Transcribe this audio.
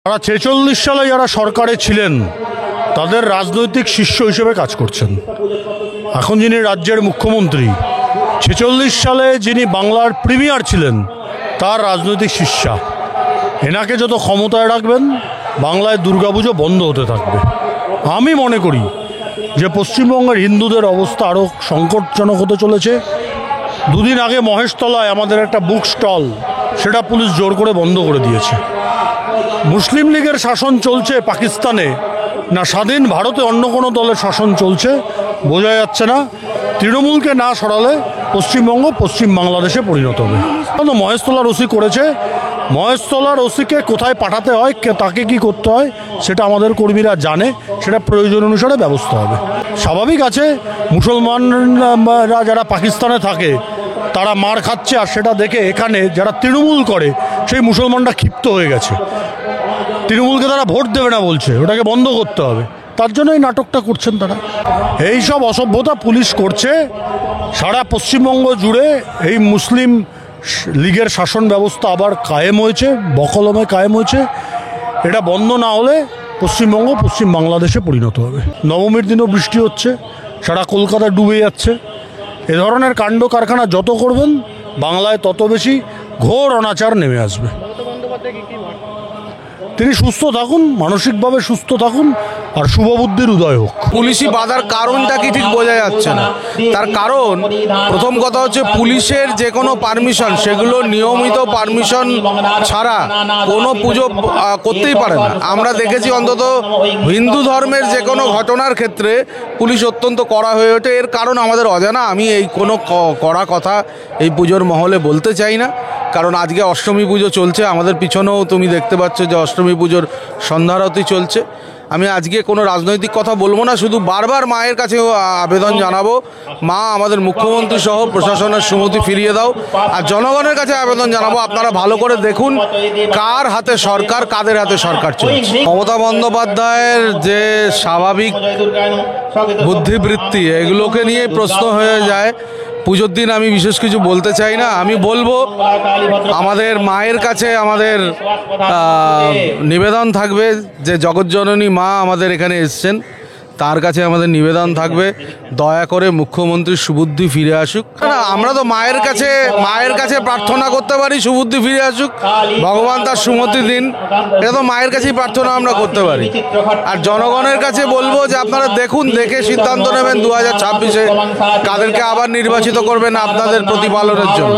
তারা ৪৬ সালে যারা সরকারে ছিলেন তাদের রাজনৈতিক শিষ্য হিসেবে কাজ করছেন। এখন যিনি রাজ্যের মুখ্যমন্ত্রী, ৪৬ সালে যিনি বাংলার প্রিমিয়ার ছিলেন তার রাজনৈতিক শিষ্যা। এনাকে যত ক্ষমতায় রাখবেন বাংলায় দুর্গাপুজো বন্ধ হতে থাকবে। আমি মনে করি যে পশ্চিমবঙ্গের হিন্দুদের অবস্থা আরও সংকটজনক হতে চলেছে। দুদিন আগে মহেশতলায় আমাদের একটা বুক স্টল, সেটা পুলিশ জোর করে বন্ধ করে দিয়েছে। মুসলিম লীগের শাসন চলছে পাকিস্তানে না স্বাধীন ভারতে অন্য কোনো দলের শাসন চলছে বোঝা যাচ্ছে না। তৃণমূলকে না সরালে পশ্চিমবঙ্গ পশ্চিম বাংলাদেশে পরিণত হবে। কিন্তু মহেশতলার ওসি করেছে, মহেশতলার ওসিকে কোথায় পাঠাতে হয়, তাকে কি করতে হয় সেটা আমাদের কর্মীরা জানে, সেটা প্রয়োজন অনুসারে ব্যবস্থা হবে। স্বাভাবিক আছে, মুসলমানরা যারা পাকিস্তানে থাকে তারা মার খাচ্ছে, আর সেটা দেখে এখানে যারা তৃণমূল করে সেই মুসলমানরা ক্ষিপ্ত হয়ে গেছে। তৃণমূলকে তারা ভোট দেবে না বলছে, ওটাকে বন্ধ করতে হবে। তার জন্য এই নাটকটা করছেন তারা। এই সব অসভ্যতা পুলিশ করছে সারা পশ্চিমবঙ্গ জুড়ে। এই মুসলিম লীগের শাসন ব্যবস্থা আবার কায়েম হয়েছে, বকলমে কায়েম হয়েছে। এটা বন্ধ না হলে পশ্চিমবঙ্গ পশ্চিম বাংলাদেশে পরিণত হবে। নবমীর দিনও বৃষ্টি হচ্ছে, সারা কলকাতা ডুবে যাচ্ছে। এ ধরনের কাণ্ড কারখানা যত করবেন বাংলায় তত বেশি ঘোর অনাচার নেমে আসবে। তিনি সুস্থ থাকুন, মানসিকভাবে সুস্থ থাকুন, আর শুভবুদ্ধির উদয় হোক। পুলিশি বাধার কারণটা কি ঠিক বোঝা যাচ্ছে না। তার কারণ প্রথম কথা হচ্ছে পুলিশের যে কোনো পারমিশন, সেগুলো নিয়মিত পারমিশন ছাড়া কোনো পুজো করতেই পারে না। আমরা দেখেছি অন্তত হিন্দু ধর্মের যে কোনো ঘটনার ক্ষেত্রে পুলিশ অত্যন্ত কড়া হয়ে ওঠে। এর কারণ আমাদের অজানা। আমি এই কোনো কড়া কথা এই পুজোর মহলে বলতে চাই না, কারণ আজকে অষ্টমী পুজো চলছে। আমাদের পিছনেও তুমি দেখতে পাচ্ছ যে অষ্টমী পুজোর সন্ধ্যারতি চলছে। আমি আজকে কোনো রাজনৈতিক কথা বলবো না, শুধু বারবার মায়ের কাছে আবেদন জানাবো, মা আমাদের মুখ্যমন্ত্রী সহ প্রশাসনের সুমতি ফিরিয়ে দাও। আর জনগণের কাছে আবেদন জানাবো, আপনারা ভালো করে দেখুন কার হাতে সরকার, কাদের হাতে সরকার চলছে। মমতা বন্দ্যোপাধ্যায়ের যে স্বাভাবিক বুদ্ধিবৃত্তি, এগুলোকে নিয়ে প্রশ্ন হয়ে যায়। পুজোর দিন আমি বিশেষ কিছু বলতে চাই না। আমি বলবো আমাদের মায়ের কাছে আমাদের নিবেদন থাকবে যে জগৎজননী মা আমাদের এখানে এসছেন, তার কাছে আমাদের নিবেদন থাকবে দয়া করে মুখ্যমন্ত্রীর সুবুদ্ধি ফিরে আসুক। না, আমরা তো মায়ের কাছে প্রার্থনা করতে পারি সুবুদ্ধি ফিরে আসুক, ভগবান তার সুমতি দিন, এটা তো মায়ের কাছেই প্রার্থনা আমরা করতে পারি। আর জনগণের কাছে বলবো যে আপনারা দেখুন, দেখে সিদ্ধান্ত নেবেন 2026-এ কাদেরকে আবার নির্বাচিত করবেন আপনাদের প্রতিপালনের জন্য।